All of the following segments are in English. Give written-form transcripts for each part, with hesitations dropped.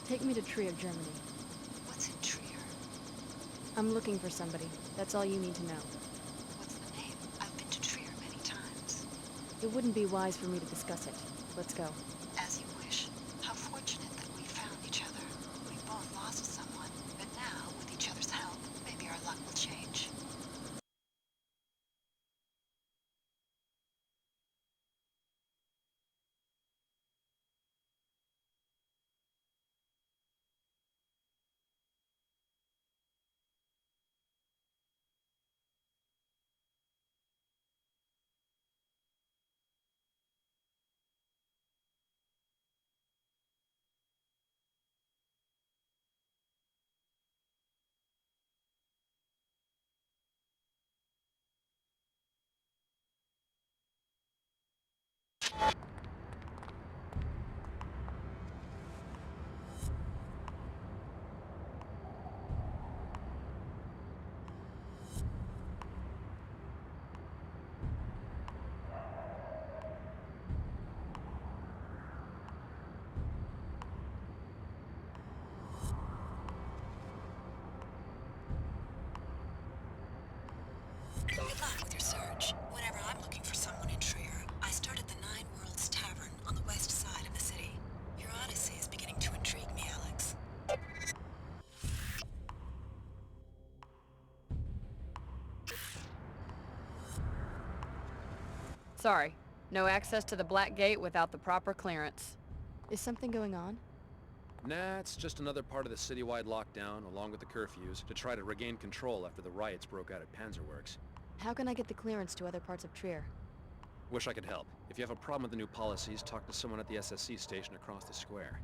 Take me to Trier, Germany. What's in Trier? I'm looking for somebody. That's all you need to know. What's the name? I've been to Trier many times. It wouldn't be wise for me to discuss it. Let's go. As you wish. How fortunate that we found each other. We both lost someone, but now, with each other's help, maybe our luck will change. Good luck with your search. Whenever I'm looking for someone in Trier, I start at the Nine Worlds Tavern on the west side of the city. Your odyssey is beginning to intrigue me, Alex. Sorry. No access to the Black Gate without the proper clearance. Is something going on? Nah, it's just another part of the citywide lockdown, along with the curfews, to try to regain control after the riots broke out at Panzerworks. How can I get the clearance to other parts of Trier? Wish I could help. If you have a problem with the new policies, talk to someone at the SSC station across the square.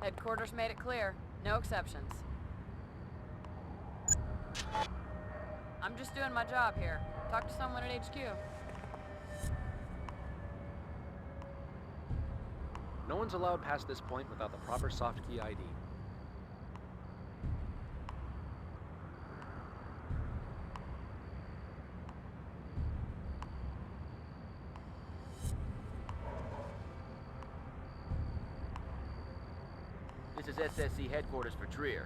Headquarters made it clear. No exceptions. I'm just doing my job here. Talk to someone at HQ. No one's allowed past this point without the proper soft key ID. This is SSC headquarters for Trier.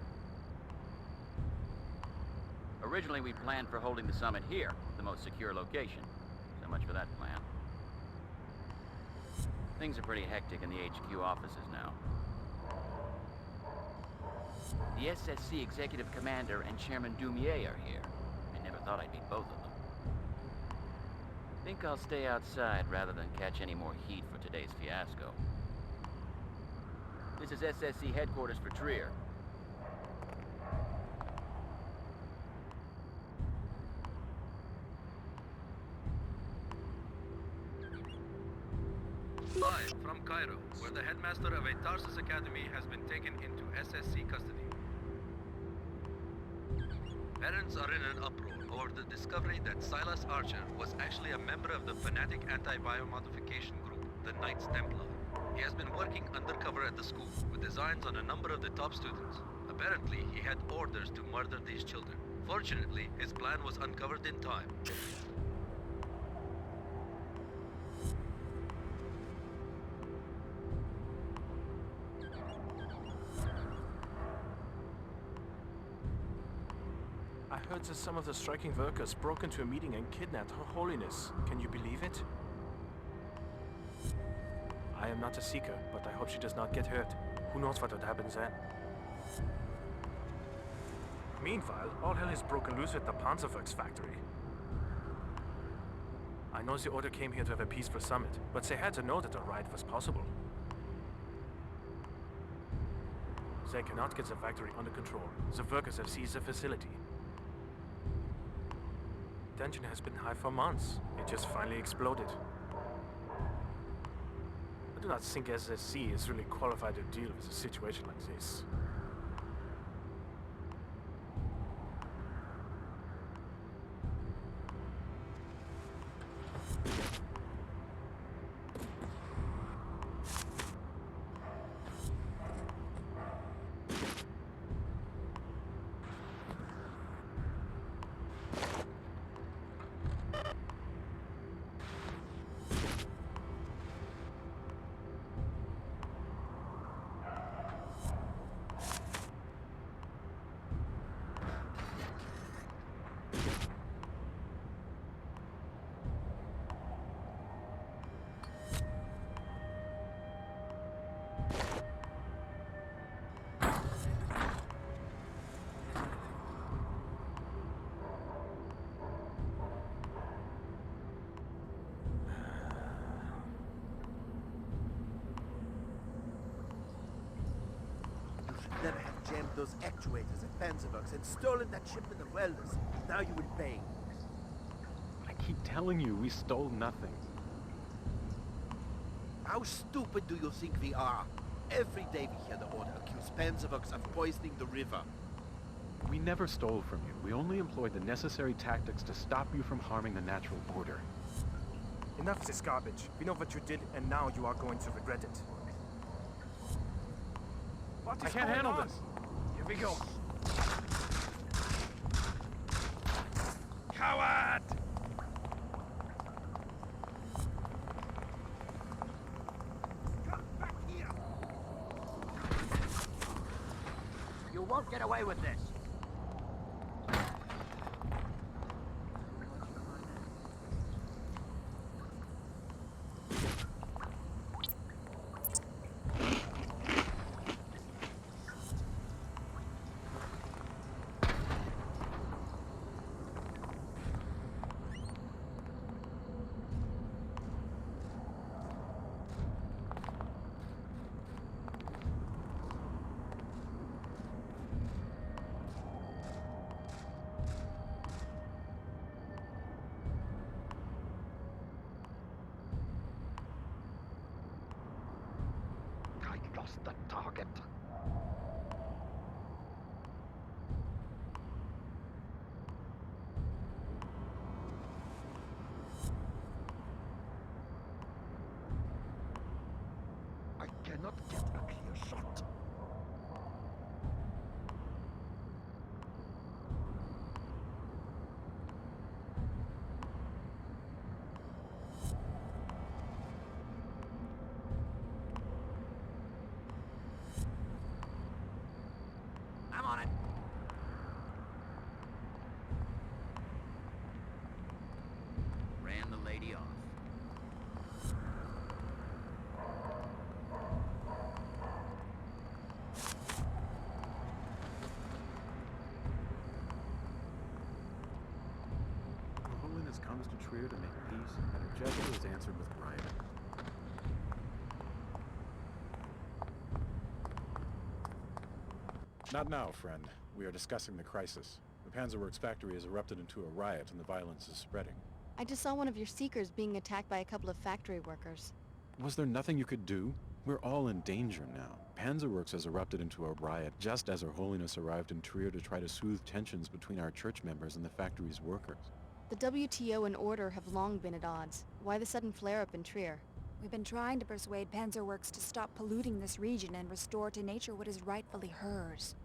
Originally, we planned for holding the summit here, the most secure location. So much for that plan. Things are pretty hectic in the HQ offices now. The SSC Executive Commander and Chairman Dumier are here. I never thought I'd meet both of them. Think I'll stay outside rather than catch any more heat for today's fiasco. This is SSC headquarters for Trier. Live from Cairo, where the headmaster of a Tarsus Academy has been taken into SSC custody. Parents are in an uproar over the discovery that Silas Archer was actually a member of the fanatic anti-biomodification group, the Knights Templar. He has been working undercover at the school with designs on a number of the top students. Apparently, he had orders to murder these children. Fortunately, his plan was uncovered in time. I heard that some of the striking workers broke into a meeting and kidnapped Her Holiness. Can you believe it? I am not a seeker, but I hope she does not get hurt. Who knows what would happen then? Meanwhile, all hell is broken loose at the Panzerworks factory. I know the order came here to have a peaceful summit, but they had to know that a riot was possible. They cannot get the factory under control. The workers have seized the facility. Tension has been high for months. It just finally exploded. I do not think SSC is really qualified to deal with a situation like this. those actuators at Panzerworks and stolen that shipment of welders. Now you will pay. I keep telling you, we stole nothing. How stupid do you think we are? Every day we hear the order accuse Panzerworks of poisoning the river. We never stole from you. We only employed the necessary tactics to stop you from harming the natural order. Enough of this garbage. We know what you did, and now you are going to regret it. What is I can't going handle on? this. Here we go. Coward! Come back here! You won't get away with this. I lost the target. I cannot get a clear shot. I'm on it. Ran the lady off. Her Holiness comes to Trier to make peace, and her gesture is answered with riot. Not now, friend. We are discussing the crisis. The Panzerworks factory has erupted into a riot and the violence is spreading. I just saw one of your seekers being attacked by a couple of factory workers. Was there nothing you could do? We're all in danger now. Panzerworks has erupted into a riot just as Her Holiness arrived in Trier to try to soothe tensions between our church members and the factory's workers. The WTO and Order have long been at odds. Why the sudden flare-up in Trier? We've been trying to persuade Panzerworks to stop polluting this region and restore to nature what is rightfully hers.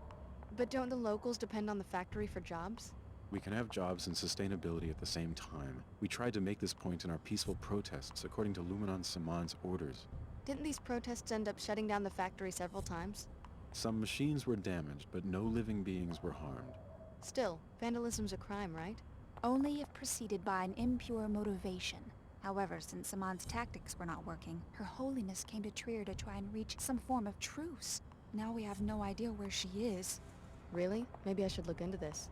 But don't the locals depend on the factory for jobs? We can have jobs and sustainability at the same time. We tried to make this point in our peaceful protests according to Luminon Saman's orders. Didn't these protests end up shutting down the factory several times? Some machines were damaged, but no living beings were harmed. Still, vandalism's a crime, right? Only if preceded by an impure motivation. However, since Saman's tactics were not working, Her Holiness came to Trier to try and reach some form of truce. Now we have no idea where she is. Really? Maybe I should look into this.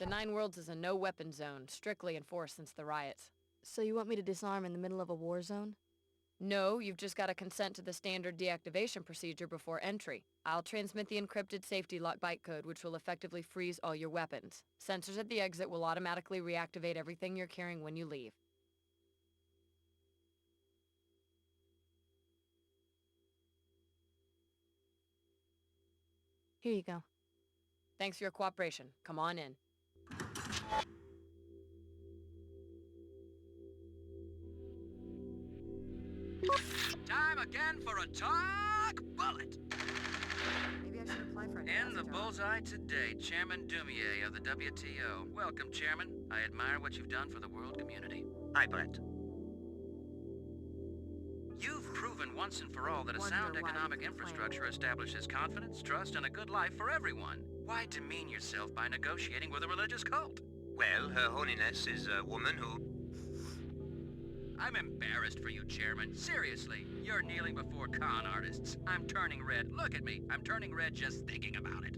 The Nine Worlds is a no-weapon zone, strictly enforced since the riots. So you want me to disarm in the middle of a war zone? No, you've just got to consent to the standard deactivation procedure before entry. I'll transmit the encrypted safety lock bytecode, which will effectively freeze all your weapons. Sensors at the exit will automatically reactivate everything you're carrying when you leave. Here you go. Thanks for your cooperation. Come on in. Time again for a talk bullet. Maybe I should apply for an In the bullseye today, Chairman Dumier of the WTO. Welcome, Chairman. I admire what you've done for the world community. Hi, Brett. You've proven once and for all that a sound economic infrastructure establishes confidence, trust, and a good life for everyone. Why demean yourself by negotiating with a religious cult? Well, Her Holiness is a woman who... I'm embarrassed for you, Chairman. Seriously, you're kneeling before con artists. I'm turning red. Look at me. I'm turning red just thinking about it.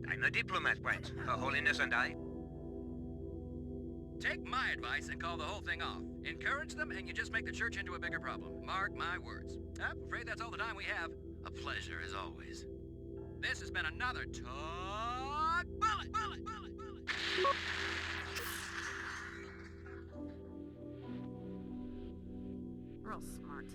I'm a diplomat, Brett. Her Holiness and I... Take my advice and call the whole thing off. Encourage them and you just make the church into a bigger problem. Mark my words. I'm afraid that's all the time we have. A pleasure as always. This has been another Talk Bullet! Bullet! Bullet! Bullet! Real smart.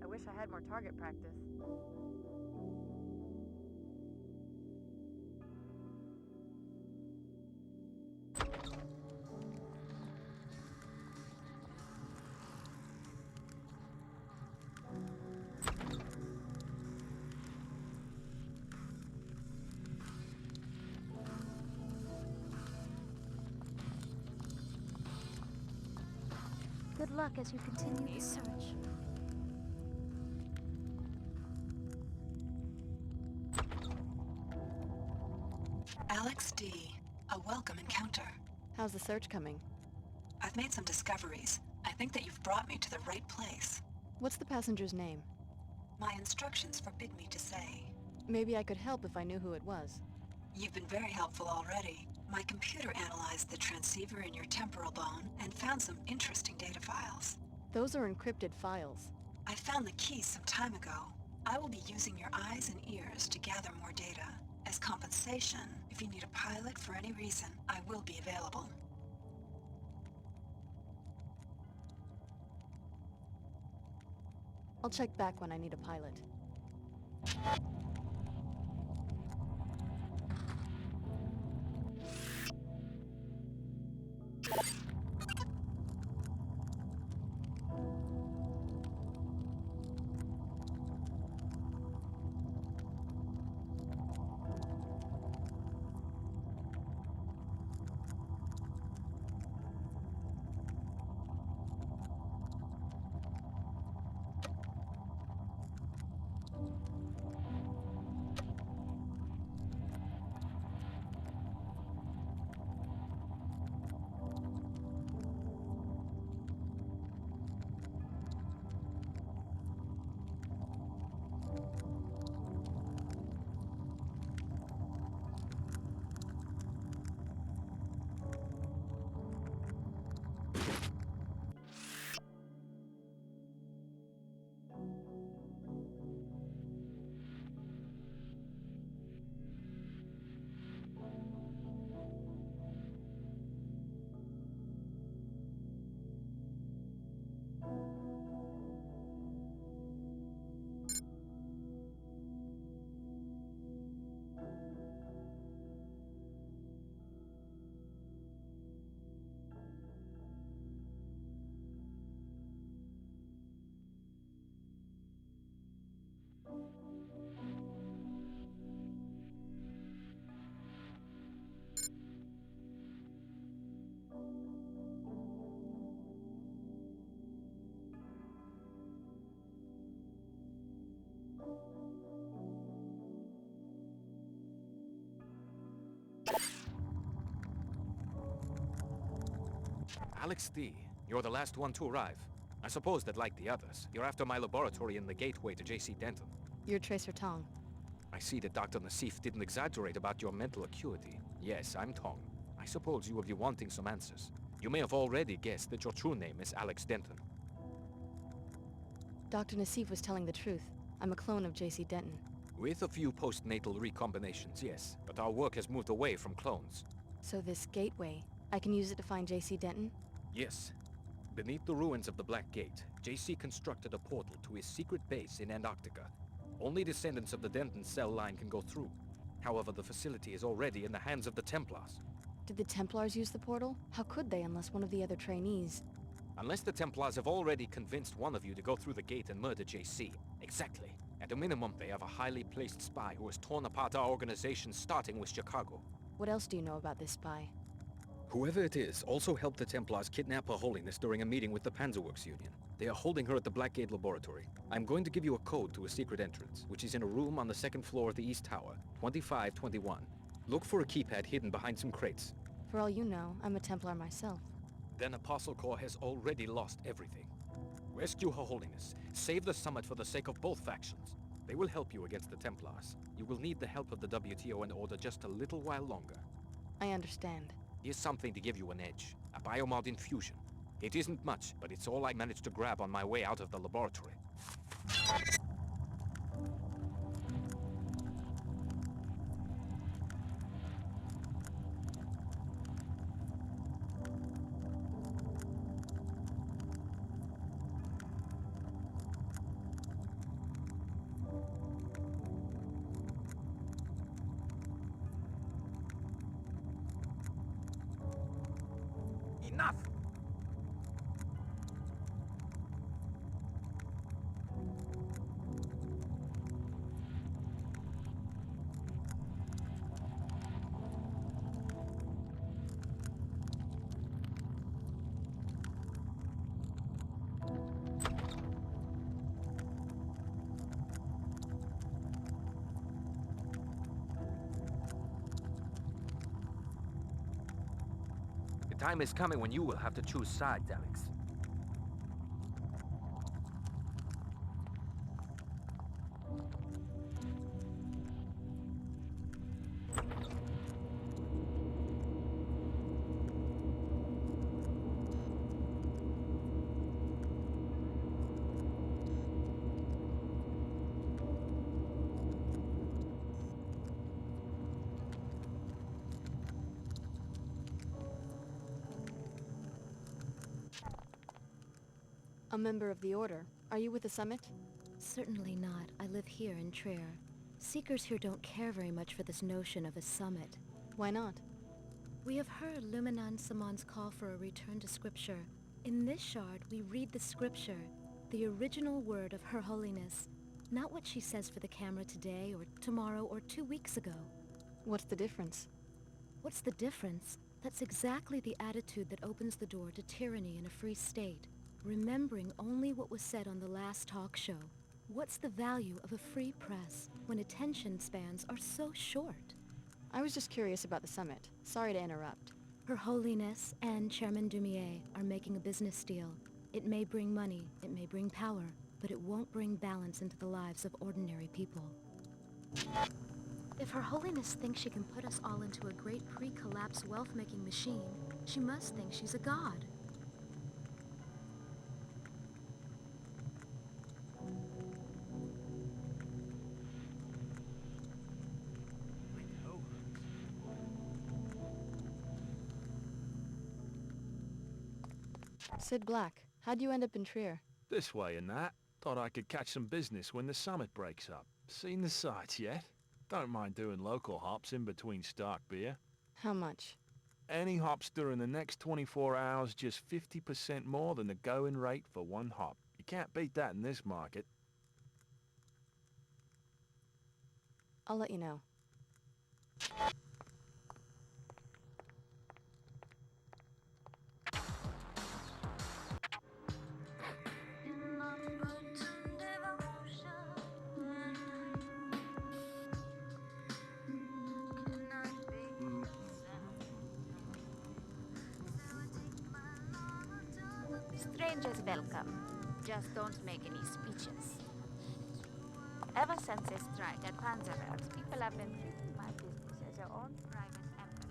I wish I had more target practice. Good luck as you continue the search. Alex D. A welcome encounter. How's the search coming? I've made some discoveries. I think that you've brought me to the right place. What's the passenger's name? My instructions forbid me to say. Maybe I could help if I knew who it was. You've been very helpful already. My computer analyzed the transceiver in your temporal bone and found some interesting data files. Those are encrypted files. I found the key some time ago. I will be using your eyes and ears to gather more data. As compensation, if you need a pilot for any reason, I will be available. I'll check back when I need a pilot. Alex D., you're the last one to arrive. I suppose that, like the others, you're after my laboratory in the gateway to JC Denton. You're Tracer Tong. I see that Dr. Nassif didn't exaggerate about your mental acuity. Yes, I'm Tong. I suppose you will be wanting some answers. You may have already guessed that your true name is Alex Denton. Dr. Nassif was telling the truth. I'm a clone of J.C. Denton. With a few postnatal recombinations, yes. But our work has moved away from clones. So this gateway, I can use it to find J.C. Denton? Yes. Beneath the ruins of the Black Gate, JC constructed a portal to his secret base in Antarctica. Only descendants of the Denton cell line can go through. However, the facility is already in the hands of the Templars. Did the Templars use the portal? How could they unless one of the other trainees? Unless the Templars have already convinced one of you to go through the gate and murder JC. Exactly. At a minimum, they have a highly placed spy who has torn apart our organization, starting with Chicago. What else do you know about this spy? Whoever it is also helped the Templars kidnap Her Holiness during a meeting with the Panzerworks Union. They are holding her at the Blackgate Laboratory. I'm going to give you a code to a secret entrance, which is in a room on the second floor of the East Tower, 2521. Look for a keypad hidden behind some crates. For all you know, I'm a Templar myself. Then Apostle Corps has already lost everything. Rescue Her Holiness. Save the summit for the sake of both factions. They will help you against the Templars. You will need the help of the WTO and Order just a little while longer. I understand. Here's something to give you an edge. A biomod infusion. It isn't much, but it's all I managed to grab on my way out of the laboratory. Enough! The time is coming when you will have to choose sides, Alex. A member of the Order. Are you with the Summit? Certainly not. I live here in Trier. Seekers here don't care very much for this notion of a summit. Why not? We have heard Luminan Samon's call for a return to scripture. In this shard, we read the scripture, the original word of Her Holiness, not what she says for the camera today or tomorrow or 2 weeks ago. What's the difference? What's the difference? That's exactly the attitude that opens the door to tyranny in a free state. Remembering only what was said on the last talk show. What's the value of a free press when attention spans are so short? I was just curious about the Summit. Sorry to interrupt. Her Holiness and Chairman Dumier are making a business deal. It may bring money, it may bring power, but it won't bring balance into the lives of ordinary people. If Her Holiness thinks she can put us all into a great pre-collapse wealth-making machine, she must think she's a god. Sid Black, how'd you end up in Trier? This way and that. Thought I could catch some business when the summit breaks up. Seen the sights yet? Don't mind doing local hops in between stock beer. How much? Any hops during the next 24 hours, just 50% more than the going rate for one hop. You can't beat that in this market. I'll let you know. Strangers welcome. Just don't make any speeches. Ever since they strike at Panzerwerks, people have been treating my business as their own private amphitheater.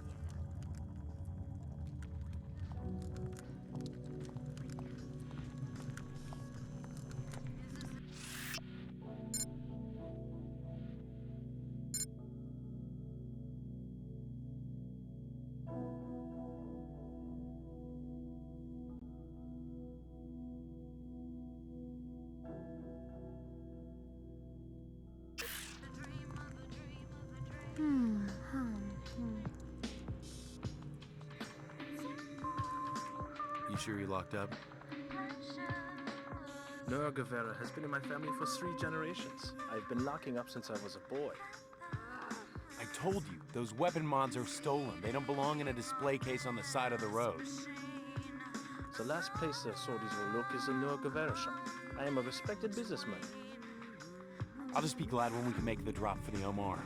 You sure you're locked up? Noah Guevara has been in my family for 3 generations. I've been locking up since I was a boy. I told you, those weapon mods are stolen. They don't belong in a display case on the side of the road. The last place the sorties will look is the Noah Guevara shop. I am a respected businessman. I'll just be glad when we can make the drop for the Omar.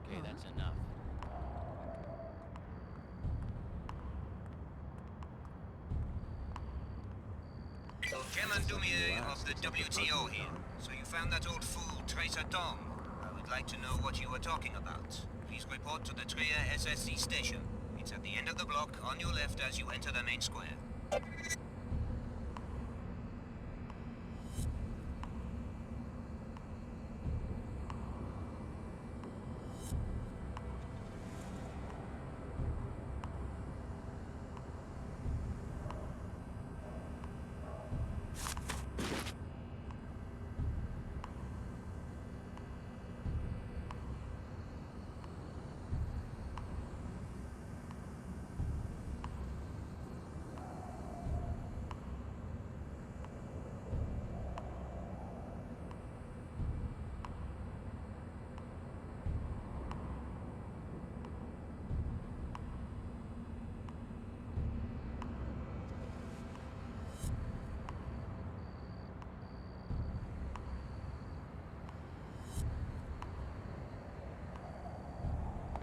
Okay, that's enough. Chillin of the WTO here. So you found that old fool, Tracer Tom. I would like to know what you were talking about. Please report to the Trier SSC station. It's at the end of the block, on your left as you enter the main square.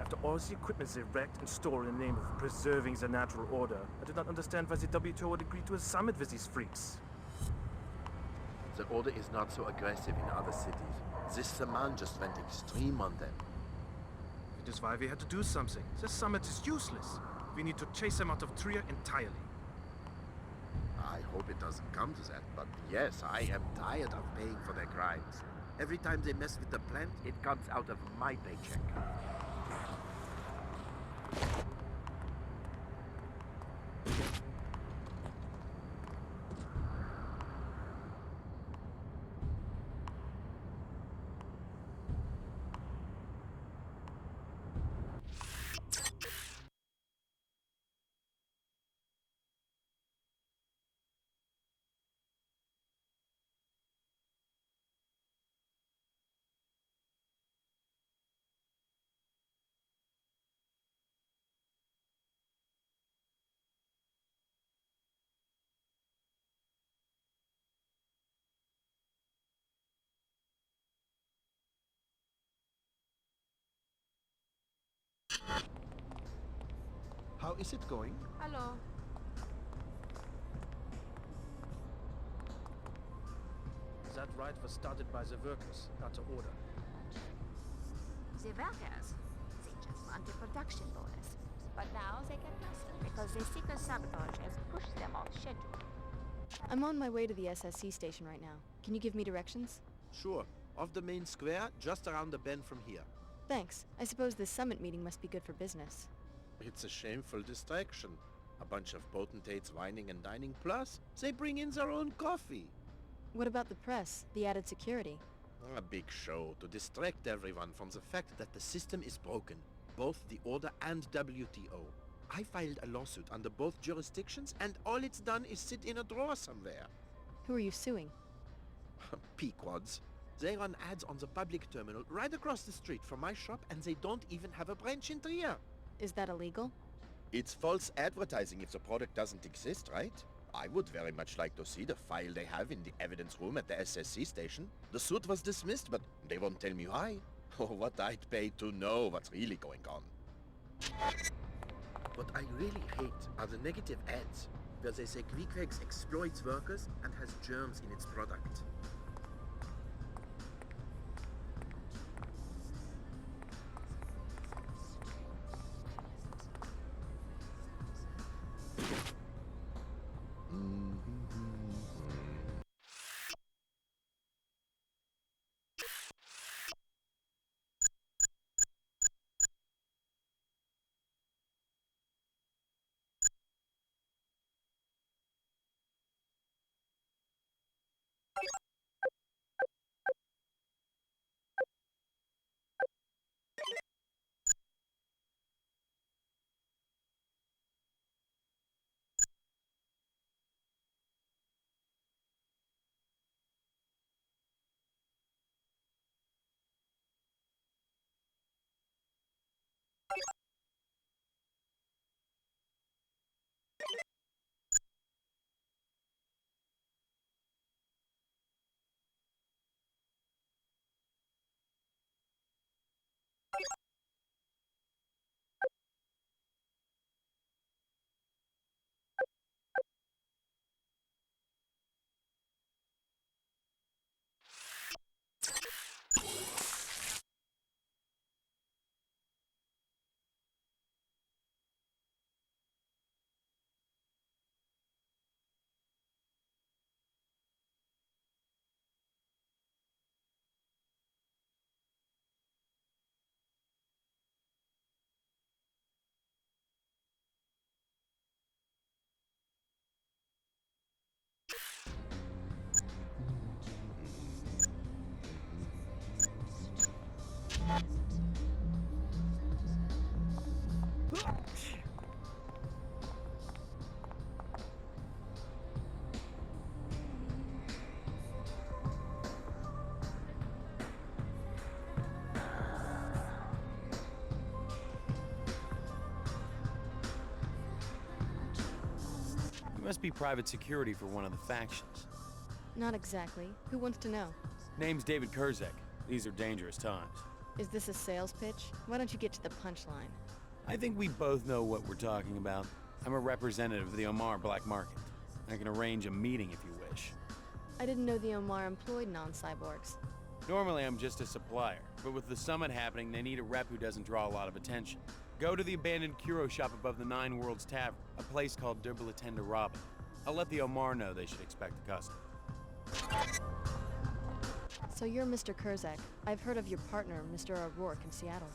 After all the equipment they wrecked and stole in the name of preserving the natural order, I do not understand why the WTO would agree to a summit with these freaks. The order is not so aggressive in other cities. This Saman just went extreme on them. It is why we had to do something. The summit is useless. We need to chase them out of Trier entirely. I hope it doesn't come to that, but yes, I am tired of paying for their crimes. Every time they mess with the plant, it comes out of my paycheck. How is it going? Hello. That riot was started by the workers, not the order. The workers, they just want a production bonus. But now they get nothing because the secret sabotage has pushed them off schedule. I'm on my way to the SSC station right now. Can you give me directions? Sure. Off the main square, just around the bend from here. Thanks. I suppose this summit meeting must be good for business. It's a shameful distraction. A bunch of potentates whining and dining, plus they bring in their own coffee. What about the press, the added security? A big show to distract everyone from the fact that the system is broken. Both the Order and WTO. I filed a lawsuit under both jurisdictions, and all it's done is sit in a drawer somewhere. Who are you suing? Pequods. They run ads on the public terminal right across the street from my shop, and they don't even have a branch in Trier. Is that illegal? It's false advertising if the product doesn't exist, right? I would very much like to see the file they have in the evidence room at the SSC station. The suit was dismissed, but they won't tell me why. Oh, what I'd pay to know what's really going on. What I really hate are the negative ads, where they say Quickwex exploits workers and has germs in its product. You must be private security for one of the factions. Not exactly. Who wants to know? Name's David Kurzek. These are dangerous times. Is this a sales pitch? Why don't you get to the punchline? I think we both know what we're talking about. I'm a representative of the Omar black market. I can arrange a meeting if you wish. I didn't know the Omar employed non-cyborgs. Normally I'm just a supplier, but with the summit happening, they need a rep who doesn't draw a lot of attention. Go to the abandoned Kuro shop above the Nine Worlds Tavern, a place called Derbilatenda Robin. I'll let the Omar know they should expect a customer. So you're Mr. Kurzek. I've heard of your partner, Mr. O'Rourke, in Seattle.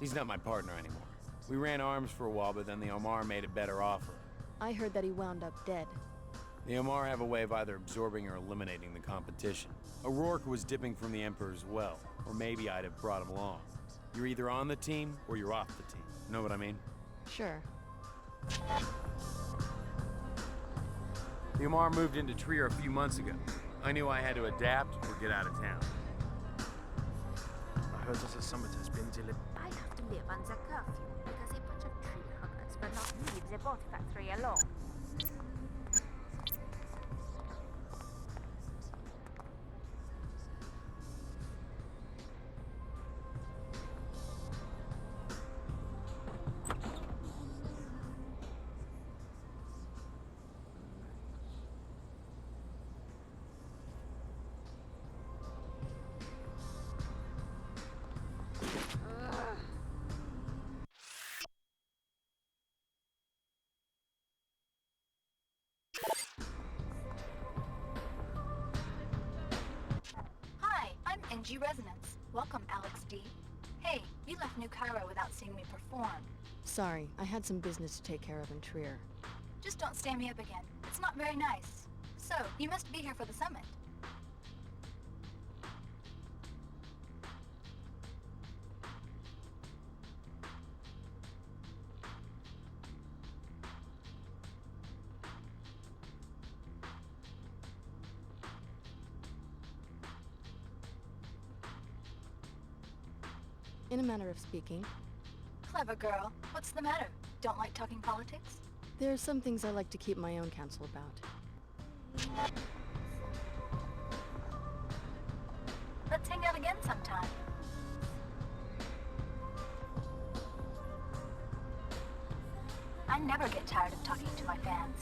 He's not my partner anymore. We ran arms for a while, but then the Omar made a better offer. I heard that he wound up dead. The Omar have a way of either absorbing or eliminating the competition. O'Rourke was dipping from the Emperor's well, or maybe I'd have brought him along. You're either on the team, or you're off the team. Know what I mean? Sure. The Omar moved into Trier a few months ago. I knew I had to adapt or get out of town. I heard that the summit has been delayed. I have to live under curfew because a bunch of tree huggers will not leave the boat factory alone. NG Resonance. Welcome, Alex D. Hey, you left New Cairo without seeing me perform. Sorry, I had some business to take care of in Trier. Just don't stand me up again. It's not very nice. So, you must be here for the summit. In a manner of speaking. Clever girl. What's the matter? Don't like talking politics? There are some things I like to keep my own counsel about. Let's hang out again sometime. I never get tired of talking to my fans.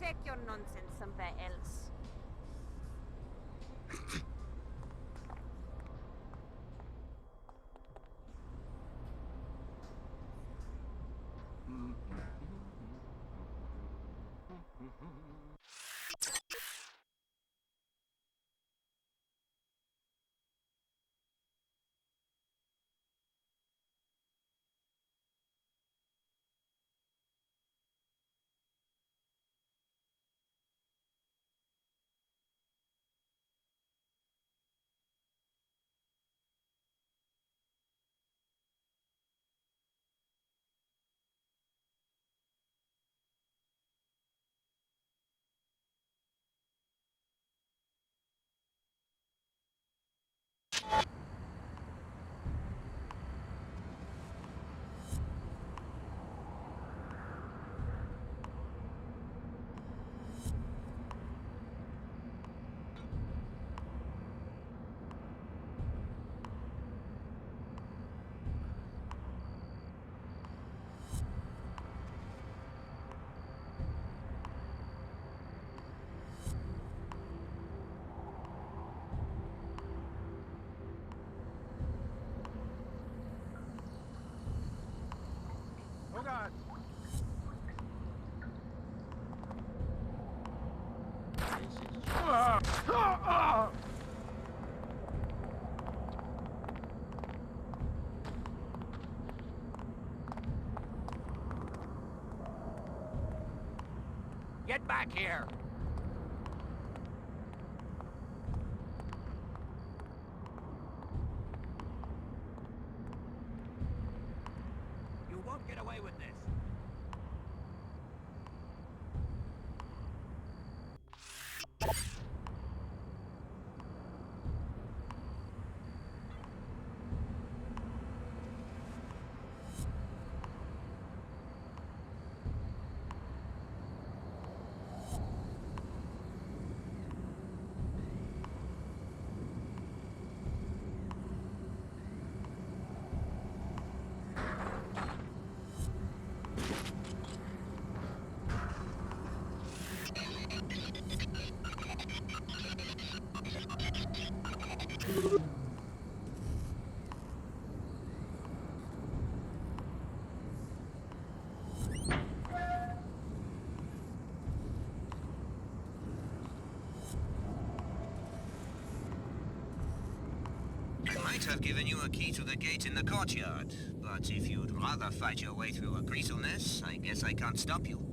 Take your nonsense somewhere else. Oh God! Get back here! You won't get away with this. I might have given you a key to the gate in the courtyard, but if you'd rather fight your way through a greaselness, I guess I can't stop you.